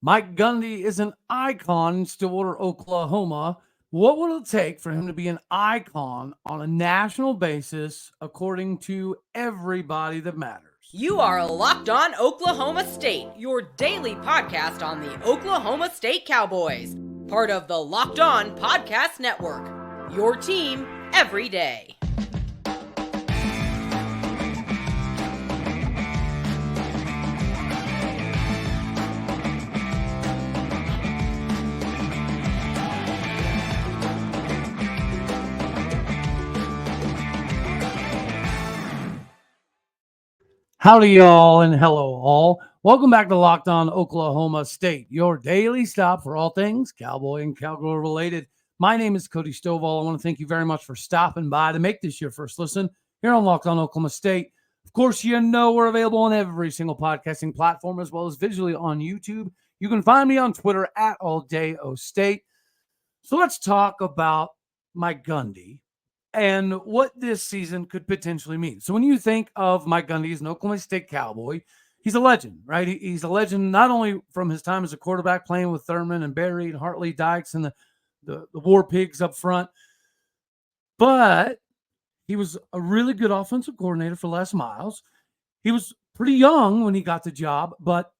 Mike Gundy is an icon in Stillwater, Oklahoma. What would it take for him to be an icon on a national basis, according to everybody that matters? You are Locked On Oklahoma State, your daily podcast on the Oklahoma State Cowboys, part of the Locked On Podcast Network. Your team every day. Howdy, y'all, and hello, all. Welcome back to Locked On Oklahoma State, your daily stop for all things Cowboy and Cowgirl related. My name is Cody Stovall. I want to thank you very much for stopping by to make this your first listen here on Locked On Oklahoma State. Of course, you know we're available on every single podcasting platform as well as visually on YouTube. You can find me on Twitter at AllDayOState. So let's talk about Mike Gundy and what this season could potentially mean. So when you think of Mike Gundy as an Oklahoma State Cowboy, he's a legend, right? He's a legend not only from his time as a quarterback playing with Thurman and Barry and Hartley Dykes and the War Pigs up front, but he was a really good offensive coordinator for Les Miles. He was pretty young when he got the job, but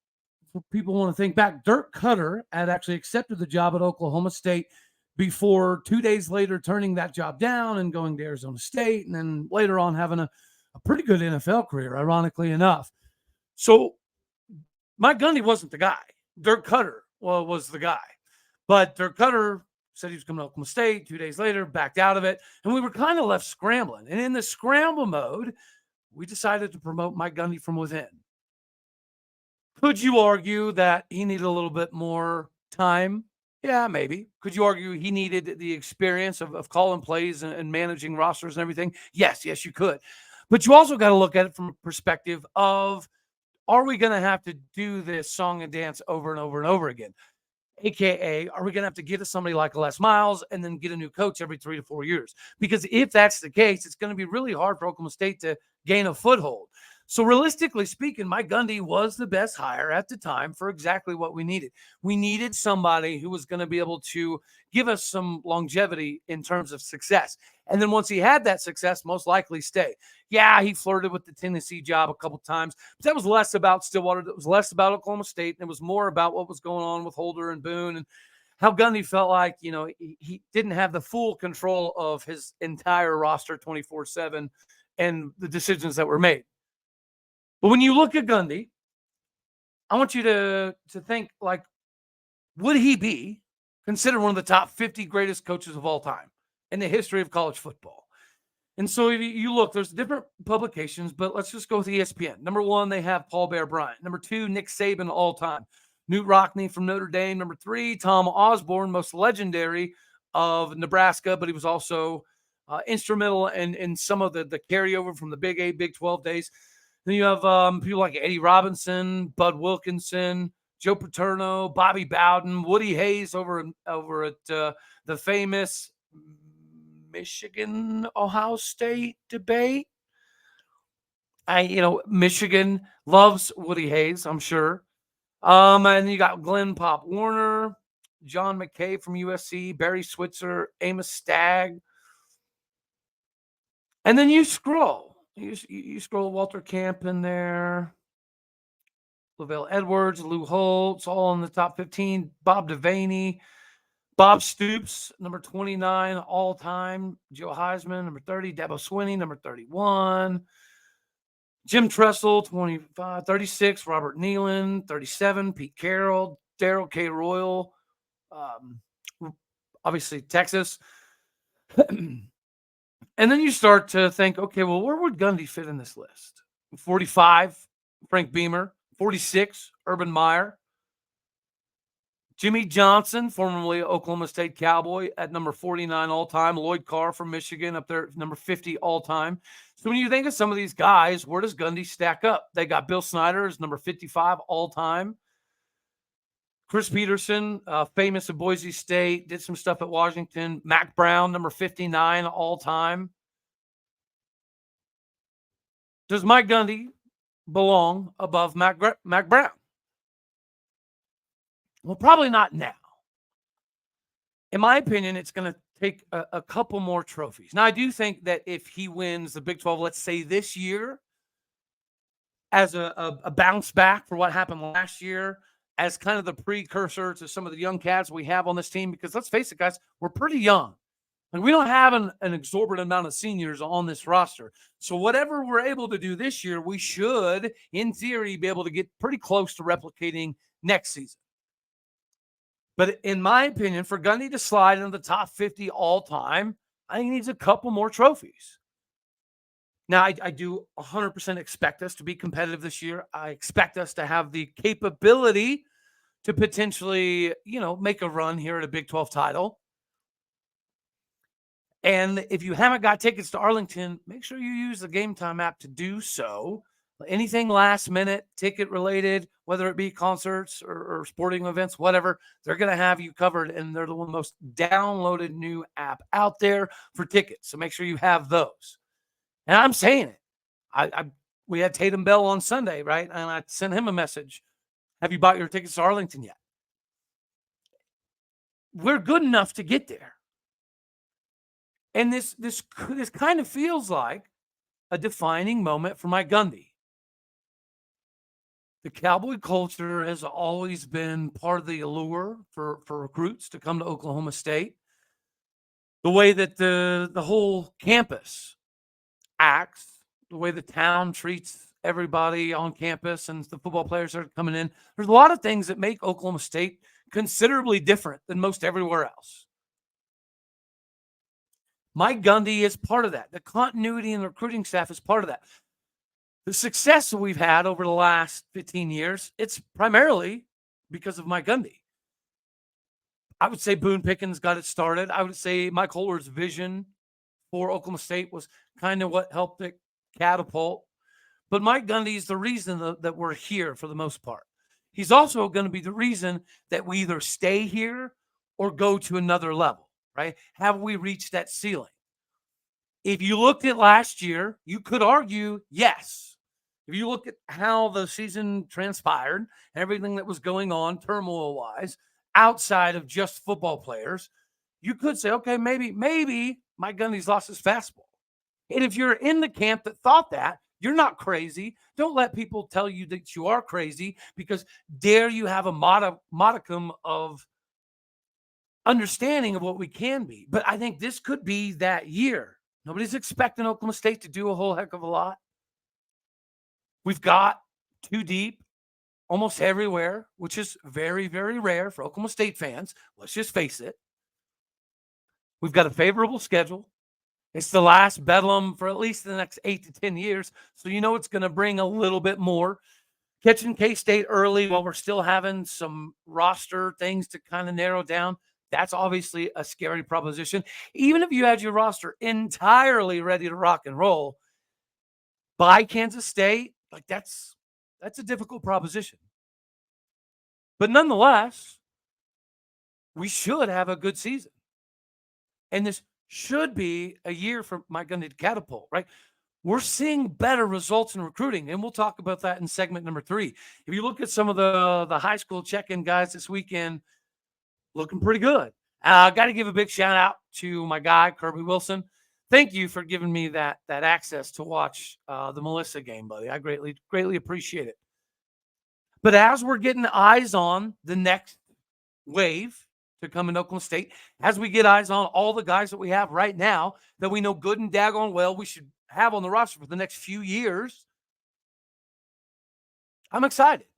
for people who want to think back, Dirk Cutter had actually accepted the job at Oklahoma State before 2 days later turning that job down and going to Arizona State, and then later on having a pretty good NFL career, ironically enough. So Mike Gundy wasn't the guy. Dirk Cutter was the guy. But Dirk Cutter said he was coming to Oklahoma State. 2 days later, backed out of it. And we were kind of left scrambling. And in the scramble mode, we decided to promote Mike Gundy from within. Could you argue that he needed a little bit more time? Yeah, maybe. Could you argue he needed the experience of calling plays and managing rosters and everything? Yes, you could. But you also got to look at it from a perspective of, are we going to have to do this song and dance over and over and over again? AKA, are we going to have to get to somebody like Les Miles and then get a new coach every 3 to 4 years? Because if that's the case, it's going to be really hard for Oklahoma State to gain a foothold. So realistically speaking, Mike Gundy was the best hire at the time for exactly what we needed. We needed somebody who was going to be able to give us some longevity in terms of success. And then once he had that success, most likely stay. Yeah, he flirted with the Tennessee job a couple times, but that was less about Stillwater. That was less about Oklahoma State. And it was more about what was going on with Holder and Boone and how Gundy felt like, he didn't have the full control of his entire roster 24/7 and the decisions that were made. But when you look at Gundy, I want you to think, like, would he be considered one of the top 50 greatest coaches of all time in the history of college football? And so if you look, there's different publications, but let's just go with ESPN. Number one, they have Paul Bear Bryant. Number two, Nick Saban all time. Newt Rockne from Notre Dame. Number three, Tom Osborne, most legendary of Nebraska, but he was also instrumental in some of the carryover from the Big 8, Big 12 days. Then you have people like Eddie Robinson, Bud Wilkinson, Joe Paterno, Bobby Bowden, Woody Hayes over at the famous Michigan-Ohio State debate. Michigan loves Woody Hayes, I'm sure. And you got Glenn Pop Warner, John McKay from USC, Barry Switzer, Amos Stagg. And then you scroll. You scroll Walter Camp in there, Lavelle Edwards, Lou Holtz, all in the top 15. Bob Devaney, Bob Stoops, number 29 all time. Joe Heisman, number 30. Dabo Swinney, number 31. Jim Tressel, 25. 36. Robert Nealon, 37. Pete Carroll, Darrell K. Royal, obviously Texas. And then you start to think, okay, well, where would Gundy fit in this list? 45, Frank Beamer. 46, Urban Meyer. Jimmy Johnson, formerly Oklahoma State Cowboy, at number 49 all-time. Lloyd Carr from Michigan up there, number 50 all-time. So when you think of some of these guys, where does Gundy stack up? They got Bill Snyder as number 55 all-time. Chris Peterson, famous at Boise State, did some stuff at Washington. Mac Brown, number 59 all-time. Does Mike Gundy belong above Mac Brown? Well, probably not now. In my opinion, it's going to take a couple more trophies. Now, I do think that if he wins the Big 12, let's say this year, as a bounce back for what happened last year, as kind of the precursor to some of the young cats we have on this team, because let's face it, guys, we're pretty young. And we don't have an exorbitant amount of seniors on this roster. So whatever we're able to do this year, we should, in theory, be able to get pretty close to replicating next season. But in my opinion, for Gundy to slide into the top 50 all time, I think he needs a couple more trophies. Now, I do 100% expect us to be competitive this year. I expect us to have the capability to potentially, make a run here at a Big 12 title. And if you haven't got tickets to Arlington, make sure you use the Gametime app to do so. Anything last minute, ticket related, whether it be concerts or sporting events, whatever, they're going to have you covered. And they're the one most downloaded new app out there for tickets. So make sure you have those. And I'm saying it. We had Tatum Bell on Sunday, right? And I sent him a message. Have you bought your tickets to Arlington yet? We're good enough to get there. And this kind of feels like a defining moment for Mike Gundy. The Cowboy culture has always been part of the allure for recruits to come to Oklahoma State. The way that the whole campus acts, the way the town treats everybody on campus and the football players that are coming in, there's a lot of things that make Oklahoma State considerably different than most everywhere else. Mike Gundy is part of that. The continuity in the recruiting staff is part of that. The success that we've had over the last 15 years, it's primarily because of Mike Gundy. I would say Boone Pickens got it started. I would say Mike Holler's vision for Oklahoma State was kind of what helped it catapult. But Mike Gundy is the reason that we're here for the most part. He's also going to be the reason that we either stay here or go to another level, right? Have we reached that ceiling? If you looked at last year, you could argue yes. If you look at how the season transpired, everything that was going on turmoil-wise, outside of just football players, you could say, okay, maybe Mike Gundy's lost his fastball. And if you're in the camp that thought that, you're not crazy. Don't let people tell you that you are crazy, because dare you have a modicum of understanding of what we can be. But I think this could be that year. Nobody's expecting Oklahoma State to do a whole heck of a lot. We've got too deep almost everywhere, which is very, very rare for Oklahoma State fans. Let's just face it. We've got a favorable schedule. It's the last Bedlam for at least the next 8 to 10 years. So it's going to bring a little bit more. Catching K-State early while we're still having some roster things to kind of narrow down, that's obviously a scary proposition. Even if you had your roster entirely ready to rock and roll by Kansas State, that's a difficult proposition. But nonetheless, we should have a good season. And this should be a year for Mike Gundy to catapult, right? We're seeing better results in recruiting, and we'll talk about that in segment number 3. If you look at some of the high school check-in guys this weekend, looking pretty good. Got to give a big shout out to my guy, Kirby Wilson. Thank you for giving me that access to watch the Melissa game, buddy. I greatly appreciate it. But as we're getting eyes on the next wave to come in Oklahoma State, as we get eyes on all the guys that we have right now that we know good and daggone well we should have on the roster for the next few years, I'm excited.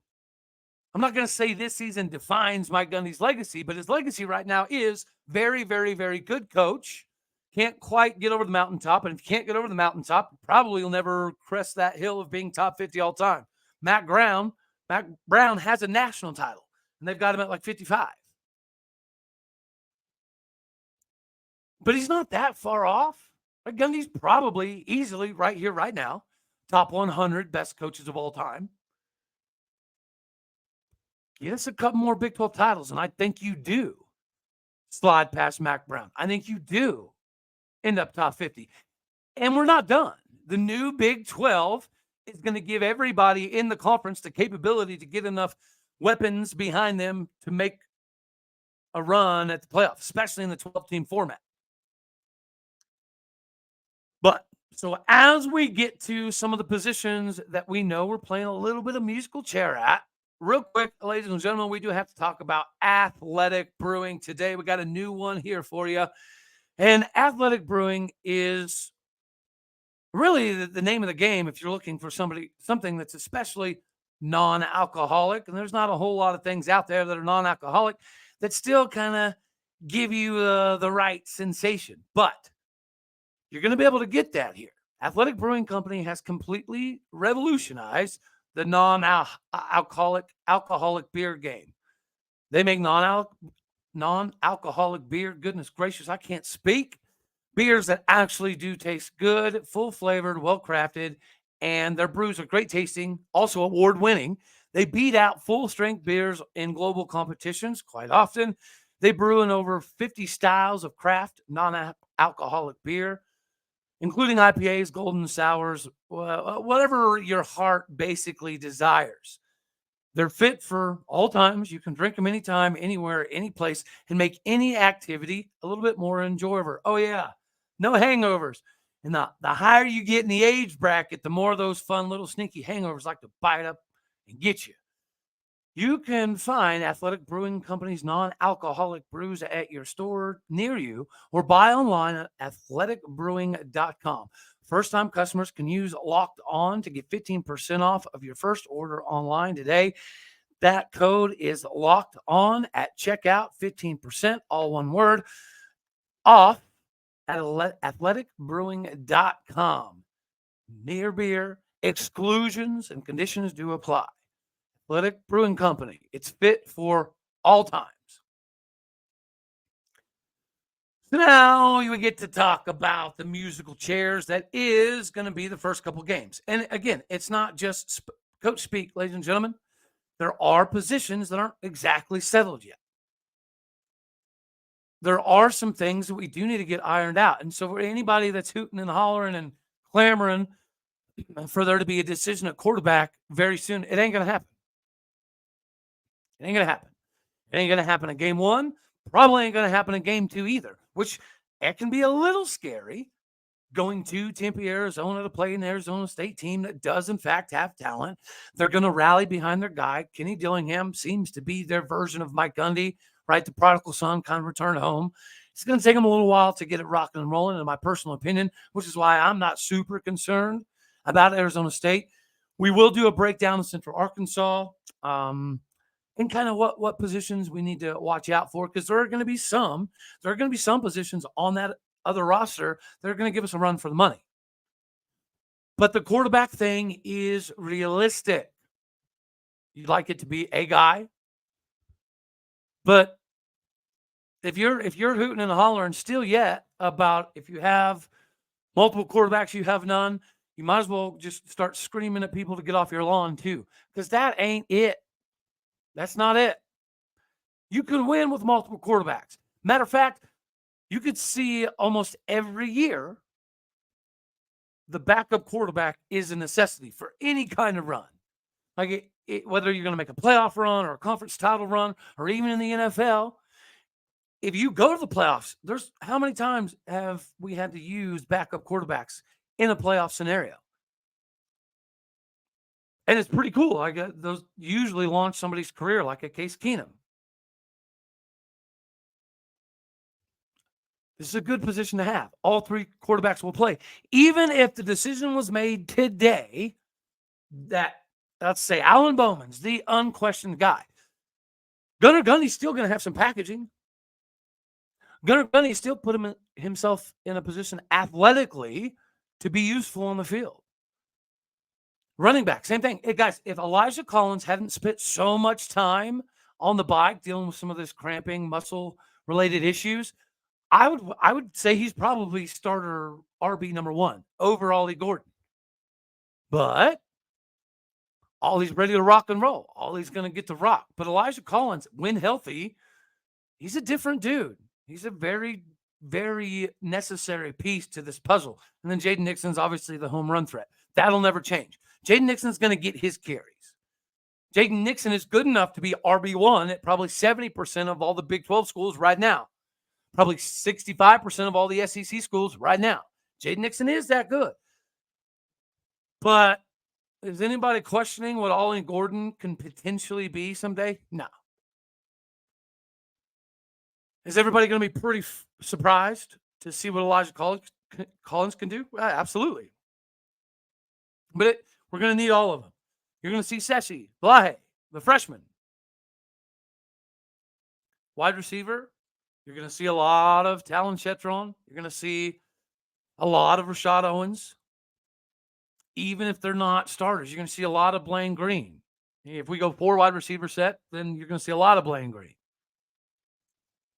I'm not going to say this season defines Mike Gundy's legacy, but his legacy right now is very, very, very good coach. Can't quite get over the mountaintop. And if you can't get over the mountaintop, probably you'll never crest that hill of being top 50 all time. Mac Brown has a national title, and they've got him at 55. But he's not that far off. Mike Gundy's probably easily right here, right now, top 100 best coaches of all time. Get us a couple more Big 12 titles, and I think you do slide past Mac Brown. I think you do end up top 50. And we're not done. The new Big 12 is going to give everybody in the conference the capability to get enough weapons behind them to make a run at the playoffs, especially in the 12-team format. But so as we get to some of the positions that we know we're playing a little bit of musical chair at, real quick, ladies and gentlemen, we do have to talk about Athletic Brewing today. We got a new one here for you. And Athletic Brewing is really the name of the game if you're looking for something that's especially non-alcoholic. And there's not a whole lot of things out there that are non-alcoholic that still kind of give you the right sensation. But you're going to be able to get that here. Athletic Brewing Company has completely revolutionized the non-alcoholic beer game. They make non-alcoholic beer. Goodness gracious, I can't speak. Beers that actually do taste good, full flavored, well crafted, and their brews are great tasting, also award winning. They beat out full strength beers in global competitions quite often. They brew in over 50 styles of craft non-alcoholic beer, including IPAs, golden sours, whatever your heart basically desires. They're fit for all times. You can drink them anytime, anywhere, any place, and make any activity a little bit more enjoyable. Oh, yeah. No hangovers. And the higher you get in the age bracket, the more those fun little sneaky hangovers like to bite up and get you. You can find Athletic Brewing Company's non-alcoholic brews at your store near you or buy online at athleticbrewing.com. First-time customers can use Locked On to get 15% off of your first order online today. That code is Locked On at checkout, 15%, all one word, off at athleticbrewing.com. Near beer, exclusions and conditions do apply. Athletic Brewing Company. It's fit for all times. So now you get to talk about the musical chairs that is going to be the first couple games. And again, it's not just coach speak, ladies and gentlemen. There are positions that aren't exactly settled yet. There are some things that we do need to get ironed out. And so for anybody that's hooting and hollering and clamoring for there to be a decision at quarterback very soon, it ain't going to happen. It ain't going to happen. It ain't going to happen in game one. Probably ain't going to happen in game two either, which it can be a little scary going to Tempe, Arizona to play an Arizona State team that does, in fact, have talent. They're going to rally behind their guy. Kenny Dillingham seems to be their version of Mike Gundy, right? The prodigal son kind of return home. It's going to take them a little while to get it rocking and rolling, in my personal opinion, which is why I'm not super concerned about Arizona State. We will do a breakdown of Central Arkansas. And kind of what positions we need to watch out for, because there are going to be some positions on that other roster that are going to give us a run for the money. But the quarterback thing is realistic. You'd like it to be a guy, but if you're hooting and hollering still yet about if you have multiple quarterbacks, you have none, you might as well just start screaming at people to get off your lawn too, because that ain't it. That's not it. You can win with multiple quarterbacks. Matter of fact, you could see almost every year the backup quarterback is a necessity for any kind of run. Like whether you're going to make a playoff run or a conference title run or even in the NFL, if you go to the playoffs, there's how many times have we had to use backup quarterbacks in a playoff scenario? And it's pretty cool. I got those usually launch somebody's career, like a Case Keenum. This is a good position to have. All three quarterbacks will play. Even if the decision was made today that, let's say, Alan Bowman's the unquestioned guy, Gunnar Gundy's still going to have some packaging. Gunnar Gundy still put himself in a position athletically to be useful on the field. Running back, same thing. Hey, guys, if Elijah Collins hadn't spent so much time on the bike dealing with some of this cramping, muscle-related issues, I would say he's probably starter RB number one over Ollie Gordon. But Ollie's ready to rock and roll. Ollie's going to get to rock. But Elijah Collins, when healthy, he's a different dude. He's a very, very necessary piece to this puzzle. And then Jaden Nixon's obviously the home run threat. That'll never change. Jaden Nixon's going to get his carries. Jaden Nixon is good enough to be RB1 at probably 70% of all the Big 12 schools right now. Probably 65% of all the SEC schools right now. Jaden Nixon is that good. But is anybody questioning what Ollie Gordon can potentially be someday? No. Is everybody going to be pretty surprised to see what Elijah Collins can do? Absolutely. But we're going to need all of them. You're going to see Sessi, Blahe, the freshman. Wide receiver, you're going to see a lot of Talon Chetron. You're going to see a lot of Rashad Owens. Even if they're not starters, you're going to see a lot of Blaine Green. If we go 4 wide receiver set, then you're going to see a lot of Blaine Green.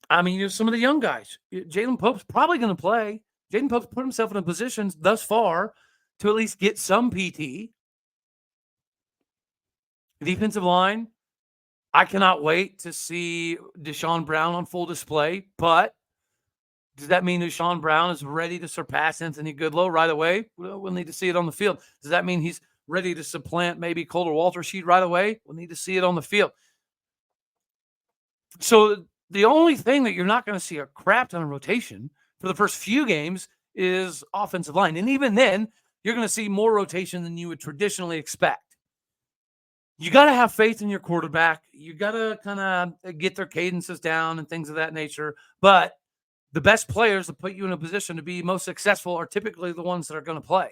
I mean, some of the young guys. Jalen Pope's probably going to play. Jaden Pope's put himself in a position thus far to at least get some PT. Defensive line, I cannot wait to see Deshaun Brown on full display, but does that mean Deshaun Brown is ready to surpass Anthony Goodlow right away? We'll need to see it on the field. Does that mean he's ready to supplant maybe Colter Waltersheet right away? We'll need to see it on the field. So the only thing that you're not going to see a crap ton of rotation for the first few games is offensive line. And even then, you're going to see more rotation than you would traditionally expect. You got to have faith in your quarterback. You got to kind of get their cadences down and things of that nature. But the best players that put you in a position to be most successful are typically the ones that are going to play.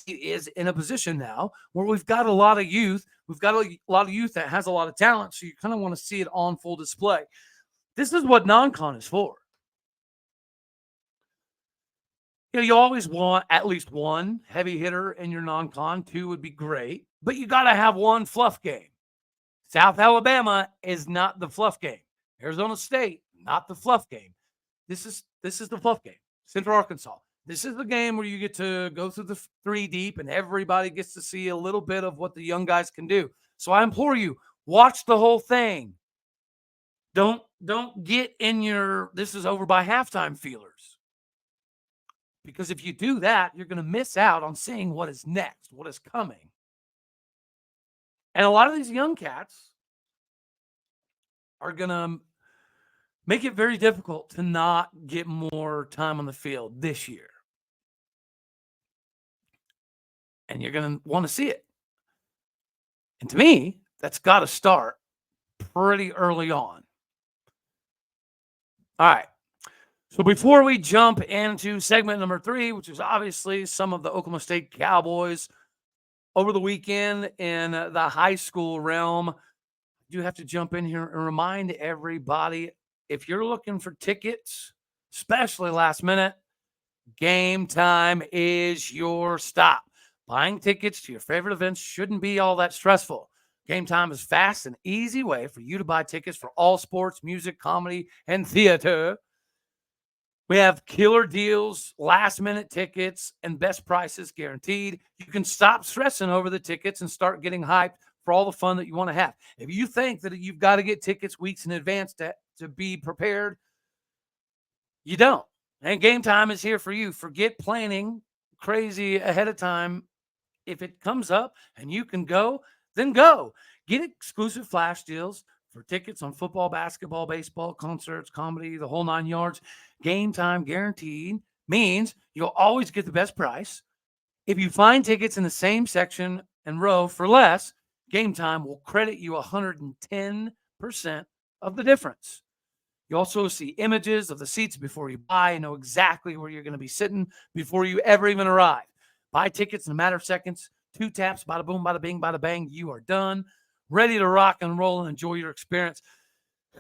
Is in a position now where we've got a lot of youth. We've got a lot of youth that has a lot of talent. So you kind of want to see it on full display. This is what non-con is for. You always want at least one heavy hitter in your non-con. 2 would be great. But you got to have one fluff game. South Alabama is not the fluff game. Arizona State, not the fluff game. This is the fluff game. Central Arkansas. This is the game where you get to go through the 3 deep and everybody gets to see a little bit of what the young guys can do. So I implore you, watch the whole thing. Don't get in your this is over by halftime feelers. Because if you do that, you're going to miss out on seeing what is next, what is coming. And a lot of these young cats are going to make it very difficult to not get more time on the field this year. And you're going to want to see it. And to me, that's got to start pretty early on. All right. So before we jump into segment number 3, which is obviously some of the Oklahoma State Cowboys over the weekend in the high school realm, I do have to jump in here and remind everybody, if you're looking for tickets, especially last minute, Gametime is your stop. Buying tickets to your favorite events shouldn't be all that stressful. Gametime is fast and easy way for you to buy tickets for all sports, music, comedy, and theater. We have killer deals, last-minute tickets, and best prices guaranteed. You can stop stressing over the tickets and start getting hyped for all the fun that you want to have. If you think that you've got to get tickets weeks in advance to be prepared, you don't. And Gametime is here for you. Forget planning crazy ahead of time. If it comes up and you can go, then go. Get exclusive flash deals for tickets on football, basketball, baseball, concerts, comedy, the whole 9 yards. Gametime guaranteed means you'll always get the best price. If you find tickets in the same section and row for less, Gametime will credit you 110% of the difference. You also see images of the seats before you buy and know exactly where you're going to be sitting before you ever even arrive. Buy tickets in a matter of seconds. 2 taps, bada boom, bada bing, bada bang. You are done. Ready to rock and roll and enjoy your experience.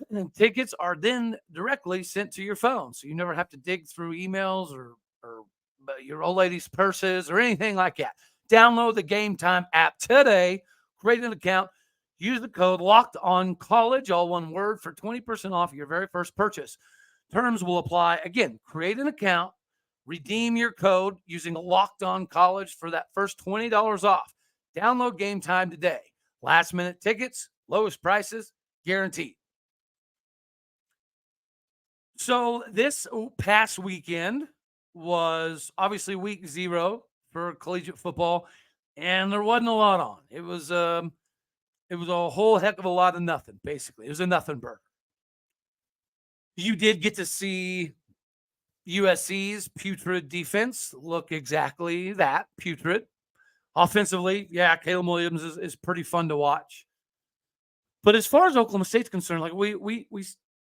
And tickets are then directly sent to your phone. So you never have to dig through emails or your old lady's purses or anything like that. Download the Gametime app today. Create an account. Use the code LOCKEDONCOLLEGE, all one word, for 20% off your very first purchase. Terms will apply. Again, create an account. Redeem your code using LOCKEDONCOLLEGE for that first $20 off. Download Gametime today. Last minute tickets, lowest prices, guaranteed. So this past weekend was obviously week 0 for collegiate football, and there wasn't a lot on. It was It was a whole heck of a lot of nothing, basically. It was a nothing burger. You did get to see USC's putrid defense look exactly that, putrid. Offensively, yeah, Caleb Williams is pretty fun to watch. But as far as Oklahoma State's concerned, like we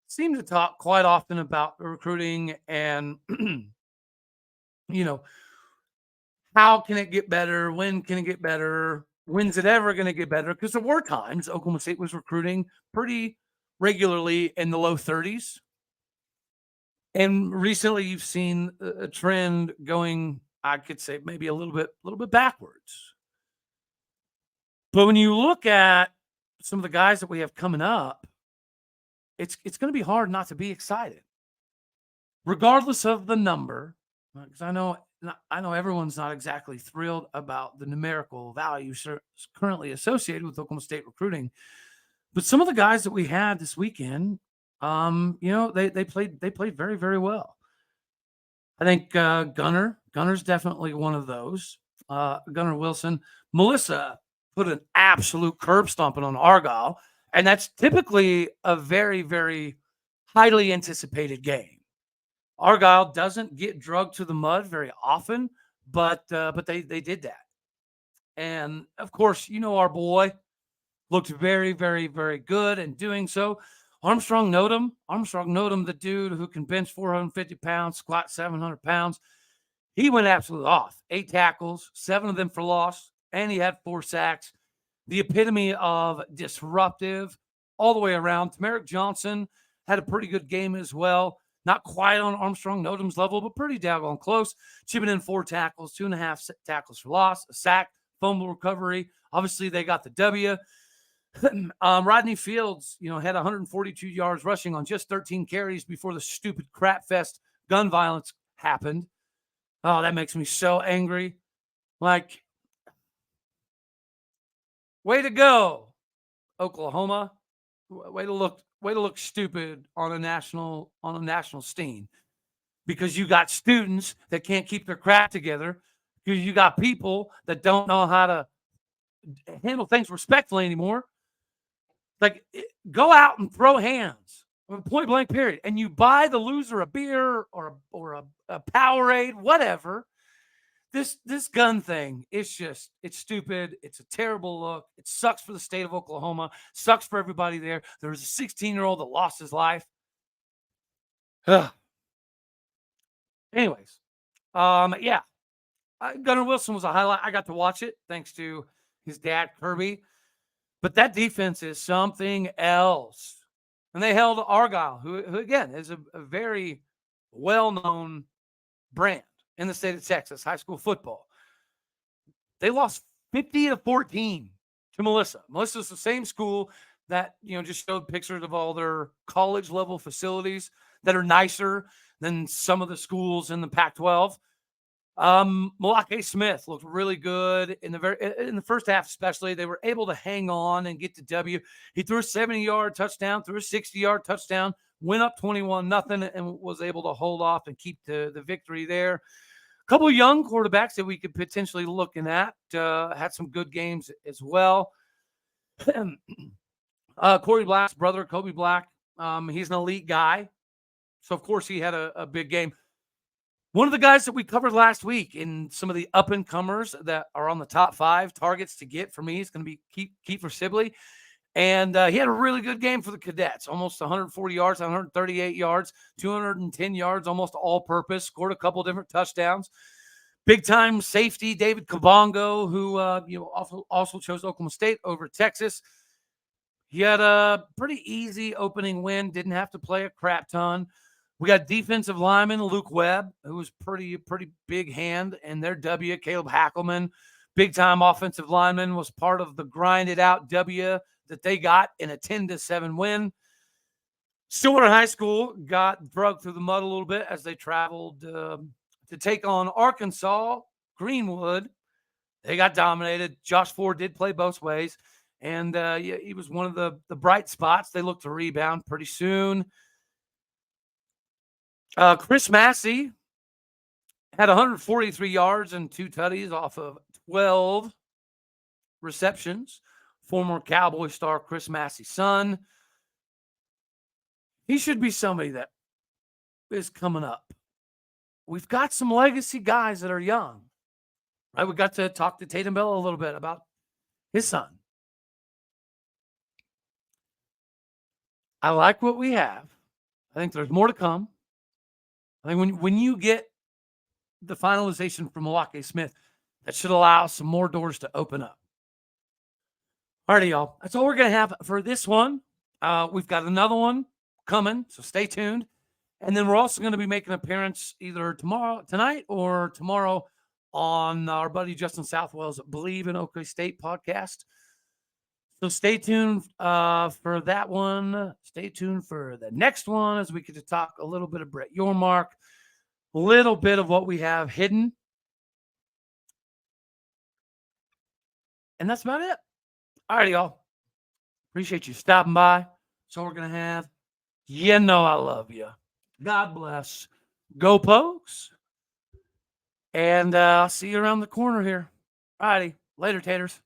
seem to talk quite often about recruiting and how can it get better? When can it get better? When's it ever going to get better? Because there were times Oklahoma State was recruiting pretty regularly in the low 30s. And recently you've seen a trend going, I could say maybe a little bit backwards. But when you look at some of the guys that we have coming up, it's going to be hard not to be excited, regardless of the number, because I know everyone's not exactly thrilled about the numerical value currently associated with Oklahoma State recruiting. But some of the guys that we had this weekend, they played very, very well. I think Gunner's definitely one of those. Gunner Wilson, Melissa put an absolute curb stomping on Argyle, and that's typically a very, very highly anticipated game. Argyle doesn't get drugged to the mud very often, but they did that. And of course, our boy looked very, very, very good in doing so. Armstrong Nodum, the dude who can bench 450 pounds, squat 700 pounds. He went absolutely off. 8 tackles, 7 of them for loss, and he had 4 sacks. The epitome of disruptive all the way around. Tamarick Johnson had a pretty good game as well. Not quite on Armstrong Nodum's level, but pretty daggone close. Chipping in 4 tackles, 2.5 tackles for loss, a sack, fumble recovery. Obviously, they got the W. Rodney Fields, had 142 yards rushing on just 13 carries before the stupid crap fest gun violence happened. Oh, that makes me so angry. Like, way to go, Oklahoma. Way to look stupid on a national scene, because you got students that can't keep their crap together, because you got people that don't know how to handle things respectfully anymore. Like, go out and throw hands, point blank period, and you buy the loser a beer or a Powerade, whatever. This gun thing, it's stupid. It's a terrible look. It sucks for the state of Oklahoma. Sucks for everybody there. There was a 16-year-old that lost his life. Anyways, yeah. Gunner Wilson was a highlight. I got to watch it thanks to his dad, Kirby. But that defense is something else. And they held Argyle, who again, is a very well-known brand in the state of Texas, high school football. They lost 50-14 to Melissa. Melissa's the same school that, just showed pictures of all their college-level facilities that are nicer than some of the schools in the Pac-12. Malake Smith looked really good in the first half, especially. They were able to hang on and get the W. He threw a 70-yard touchdown, threw a 60-yard touchdown, went up 21-0, and was able to hold off and keep the victory there. A couple of young quarterbacks that we could potentially looking at had some good games as well. Corey Black's brother, Kobe Black, he's an elite guy, so of course he had a big game. One of the guys that we covered last week in some of the up-and-comers that are on the top 5 targets to get for me is going to be Kiefer Sibley. And he had a really good game for the Cadets, almost 140 yards, 138 yards, 210 yards, almost all-purpose, scored a couple different touchdowns. Big-time safety, David Kabongo, who also chose Oklahoma State over Texas. He had a pretty easy opening win, didn't have to play a crap ton. We got defensive lineman Luke Webb, who was pretty big hand in their W. Caleb Hackelman, big-time offensive lineman, was part of the grinded-out W that they got in a 10-7 win. Stillwater High School got drugged through the mud a little bit as they traveled to take on Arkansas Greenwood. They got dominated. Josh Ford did play both ways, and he was one of the bright spots. They looked to rebound pretty soon. Chris Massey had 143 yards and 2 tutties off of 12 receptions former Cowboy star Chris Massey's son. He should be somebody that is coming up. We've got some legacy guys that are young. Right? We got to talk to Tatum Bell a little bit about his son. I like what we have. I think there's more to come. I think when you get the finalization from Milwaukee Smith, that should allow some more doors to open up. Alrighty, y'all. That's all we're going to have for this one. We've got another one coming, so stay tuned. And then we're also going to be making an appearance either tonight or tomorrow on our buddy Justin Southwell's Believe in OK State podcast. So stay tuned for that one. Stay tuned for the next one as we get to talk a little bit of Brett Yormark, a little bit of what we have hidden. And that's about it. All right, y'all. Appreciate you stopping by. So we're going to have. You know I love you. God bless. Go Pokes. And I'll see you around the corner here. All righty. Later, taters.